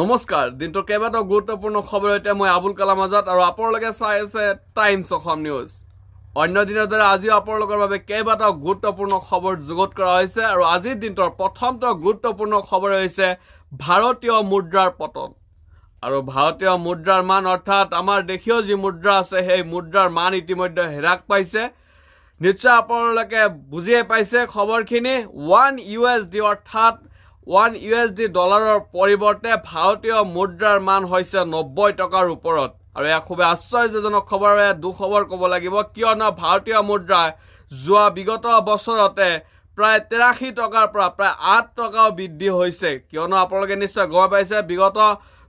নমস্কাৰ দিনটোৰ কেইবাটাও গুৰুত্বপূৰ্ণ খবৰ এতিয়া মই আবুল কালাম আজাদ আৰু আপোনালোকে চাই আছে টাইমছ অসম নিউজ। অন্য দিনৰ দৰে আজিও আপোনালোকৰ বাবে কেইবাটাও গুৰুত্বপূৰ্ণ খবৰ যুগুত কৰা হৈছে আৰু আজিৰ দিনটোৰ প্ৰথমটো গুৰুত্বপূৰ্ণ খবৰ হৈছে ভাৰতীয় মুদ্ৰাৰ পতন। আৰু ভাৰতীয় মুদ্ৰাৰ মান অৰ্থাৎ আমাৰ দেশীয় যি মুদ্ৰা আছে সেই মুদ্ৰাৰ মান ইতিমধ্যে হ্ৰাস পাইছে। নিশ্চয় আপোনালোকে বুজিয়ে পাইছে খবৰখিনি। $1 অৰ্থাৎ $1 ডলাৰৰ পৰিৱৰ্তে ভাৰতীয় মুদ্ৰাৰ মান হৈছে 90 টকাৰ ওপৰত। আৰু এয়া খুবেই আশ্চৰ্যজনক খবৰ, দুখবৰ ক'ব লাগিব, কিয়নো ভাৰতীয় মুদ্ৰা যোৱা বিগত বছৰতে প্ৰায় 83 টকাৰ পৰা প্ৰায় 8 টকাও বৃদ্ধি হৈছে। কিয়নো আপোনালোকে নিশ্চয় গম পাইছে বিগত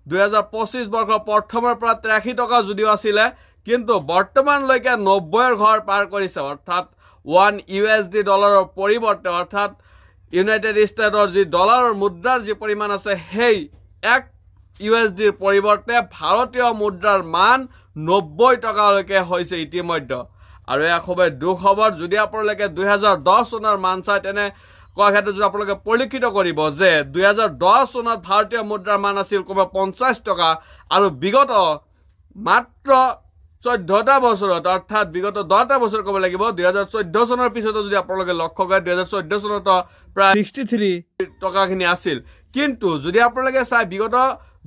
2025 বৰ্ষৰ প্ৰথমৰ পৰা 83 টকা যদিও আছিলে, কিন্তু বৰ্তমানলৈকে 90ৰ ঘৰ পাৰ কৰিছে। অৰ্থাৎ $1 ডলাৰৰ পৰিৱৰ্তে অৰ্থাৎ ইউনাইটেড ষ্টেটৰ যি ডলাৰৰ মুদ্ৰাৰ যি পৰিমাণ আছে সেই $1 পৰিৱৰ্তে ভাৰতীয় মুদ্ৰাৰ মান 90 টকালৈকে হৈছে ইতিমধ্যে। আৰু এয়া খুবেই দুখবৰ। যদি আপোনালোকে 2010 চনৰ মান চাই তেনে কোৱা ক্ষেত্ৰত যদি আপোনালোকে পৰিলক্ষিত কৰিব যে 2010 চনত ভাৰতীয় মুদ্ৰাৰ মান আছিল কমেও 50 টকা আৰু বিগত মাত্ৰ 14টা বছৰত অৰ্থাৎ বিগত 10টা বছৰ ক'ব লাগিব, 2014 চনৰ পিছতো যদি আপোনালোকে লক্ষ্য কৰে 2014 চনত প্ৰায় 63 টকাখিনি আছিল। কিন্তু যদি আপোনালোকে চাই বিগত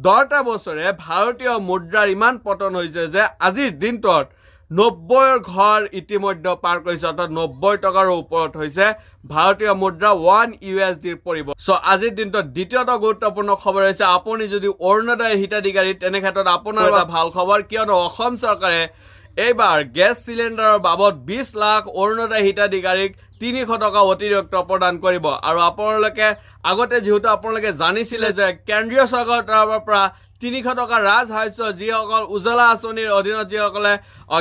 10টা বছৰে ভাৰতীয় মুদ্ৰাৰ ইমান পতন হৈছে যে আজিৰ দিনটোত 90ৰ ঘৰ ইতিমধ্যে পাৰ কৰিছে। অৰ্থাৎ 90 টকাৰ ওপৰত হৈছে ভাৰতীয় মুদ্ৰা $1 পৰিৱৰ্তে। আজিৰ দিনটোত দ্বিতীয়টো গুৰুত্বপূৰ্ণ খবৰ হৈছে আপুনি যদি অৰুণোদয় হিতাধিকাৰী তেনে ক্ষেত্ৰত আপোনাৰ এটা ভাল খবৰ, কিয়নো অসম চৰকাৰে এইবাৰ গেছ চিলিণ্ডাৰৰ বাবদ 20 লাখ অৰুণোদয় হিতাধিকাৰীক 300 টকা অতিৰিক্ত প্ৰদান কৰিব। আৰু আপোনালোকে আগতে যিহেতু আপোনালোকে জানিছিলে যে কেন্দ্ৰীয় চৰকাৰৰ তৰফৰ পৰা 300 টকা ৰাজসাহায্য যিসকল উজ্জ্বলা আঁচনিৰ অধীনত যিসকলে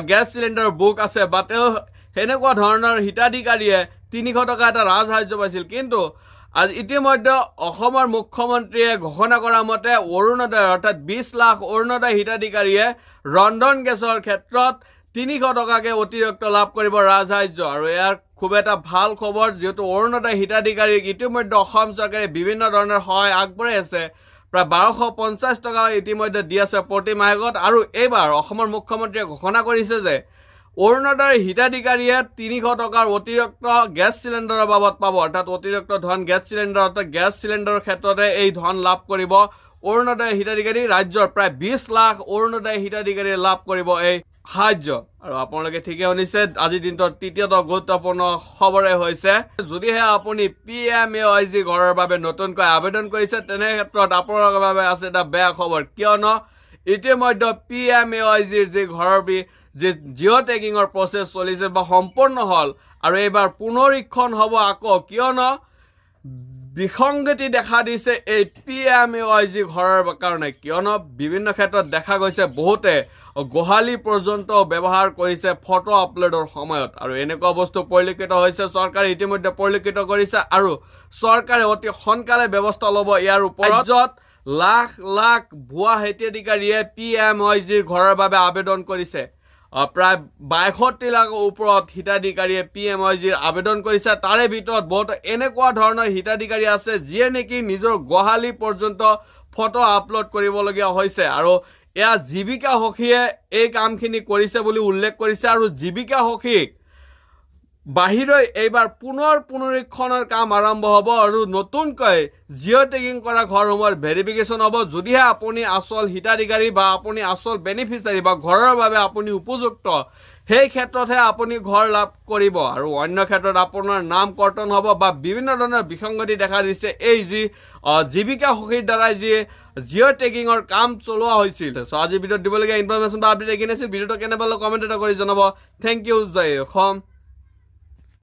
গেছ চিলিণ্ডাৰ বুক আছে বা তেওঁ সেনেকুৱা ধৰণৰ হিতাধিকাৰীয়ে 300 টকা এটা ৰাজসাহায্য পাইছিল। কিন্তু আজি ইতিমধ্যে অসমৰ মুখ্যমন্ত্ৰীয়ে ঘোষণা কৰা মতে অৰুণোদয় অৰ্থাৎ 20 লাখ অৰুণোদয় হিতাধিকাৰীয়ে ৰন্ধন গেছৰ ক্ষেত্ৰত 300 টকাকে অতিৰিক্ত লাভ কৰিব ৰাজসাহায্য। আৰু ইয়াৰ খুব এটা ভাল খবৰ, যিহেতু অৰুণোদয় হিতাধিকাৰীক ইতিমধ্যে অসম চৰকাৰে বিভিন্ন ধৰণৰ সহায় আগবঢ়াই আছে। প্ৰায় 1250 টকা ইতিমধ্যে দি আছে প্ৰতি মাহেকত। আৰু এইবাৰ অসমৰ মুখ্যমন্ত্ৰীয়ে ঘোষণা কৰিছে যে অৰুণোদয় হিতাধিকাৰীয়ে 300 টকাৰ অতিৰিক্ত গেছ চিলিণ্ডাৰৰ বাবদ পাব। অৰ্থাৎ অতিৰিক্ত ধন গেছ চিলিণ্ডাৰ অৰ্থাৎ গেছ চিলিণ্ডাৰৰ ক্ষেত্ৰতে এই ধন লাভ কৰিব অৰুণোদয় হিতাধিকাৰী। ৰাজ্যৰ প্ৰায় 20 লাখ অৰুণোদয় হিতাধিকাৰীয়ে লাভ কৰিব এই সাহায্য। আৰু আপোনালোকে ঠিকে শুনিছে, আজিৰ দিনটোৰ তৃতীয়টো গুৰুত্বপূৰ্ণ খবৰে হৈছে যদিহে আপুনি PMAYG ঘৰৰ বাবে নতুনকৈ আবেদন কৰিছে তেনে ক্ষেত্ৰত আপোনালোকৰ বাবে আছে এটা বেয়া খবৰ, কিয়নো ইতিমধ্যে PMAYGৰ যি ঘৰৰ যি জিঅ' টেগিঙৰ প্ৰচেছ চলিছে বা সম্পূৰ্ণ হ'ল আৰু এইবাৰ পুনৰীক্ষণ হ'ব আকৌ, কিয়নো বিসংগতি দেখা দিছে এই PMAYG ঘৰৰ কাৰণে। কিয়নো বিভিন্ন ক্ষেত্ৰত দেখা গৈছে বহুতে গোহালি পৰ্যন্ত ব্যৱহাৰ কৰিছে ফটো আপলোডৰ সময়ত। আৰু এনেকুৱা বস্তু পৰিলক্ষিত হৈছে, চৰকাৰে ইতিমধ্যে পৰিলক্ষিত কৰিছে আৰু চৰকাৰে অতি সোনকালে ব্যৱস্থা ল'ব ইয়াৰ ওপৰত। ৰাজ্যত লাখ লাখ ভুৱা হিতাধিকাৰীয়ে PMAYGৰ ঘৰৰ বাবে আবেদন কৰিছে। প্ৰায় 62 লাখৰ ওপৰত হিতাধিকাৰীয়ে PMAYGৰ আবেদন কৰিছে। তাৰে ভিতৰত বহুত এনেকুৱা ধৰণৰ হিতাধিকাৰী আছে যিয়ে নেকি নিজৰ গোহালি পৰ্যন্ত ফটো আপলোড কৰিবলগীয়া হৈছে। আৰু এয়া জীৱিকা সখীয়ে এই কামখিনি কৰিছে বুলি উল্লেখ কৰিছে। আৰু জীৱিকা সখীক বাহিৰলৈ এইবাৰ পুনৰীক্ষণৰ কাম আৰম্ভ হ'ব আৰু নতুনকৈ জিঅ' টেগিং কৰা ঘৰসমূহৰ ভেৰিফিকেশ্যন হ'ব। যদিহে আপুনি আচল হিতাধিকাৰী বা আপুনি আচল বেনিফিচিয়াৰী বা ঘৰৰ বাবে আপুনি উপযুক্ত, সেই ক্ষেত্ৰতহে আপুনি ঘৰ লাভ কৰিব। আৰু অন্য ক্ষেত্ৰত আপোনাৰ নাম কৰ্তন হ'ব বা বিভিন্ন ধৰণৰ বিসংগতি দেখা দিছে এই যি জীৱিকা সখীৰ দ্বাৰাই যি জিঅ' টেগিঙৰ কাম চলোৱা হৈছিল। আজি ভিডিঅ'ত দিবলগীয়া ইনফৰমেশ্যন বা আপডেট এইখিনি আছিল। ভিডিঅ'টো কেনে পালে কমেণ্ট এটা কৰি জনাব। থেংক ইউ, জয় অসম।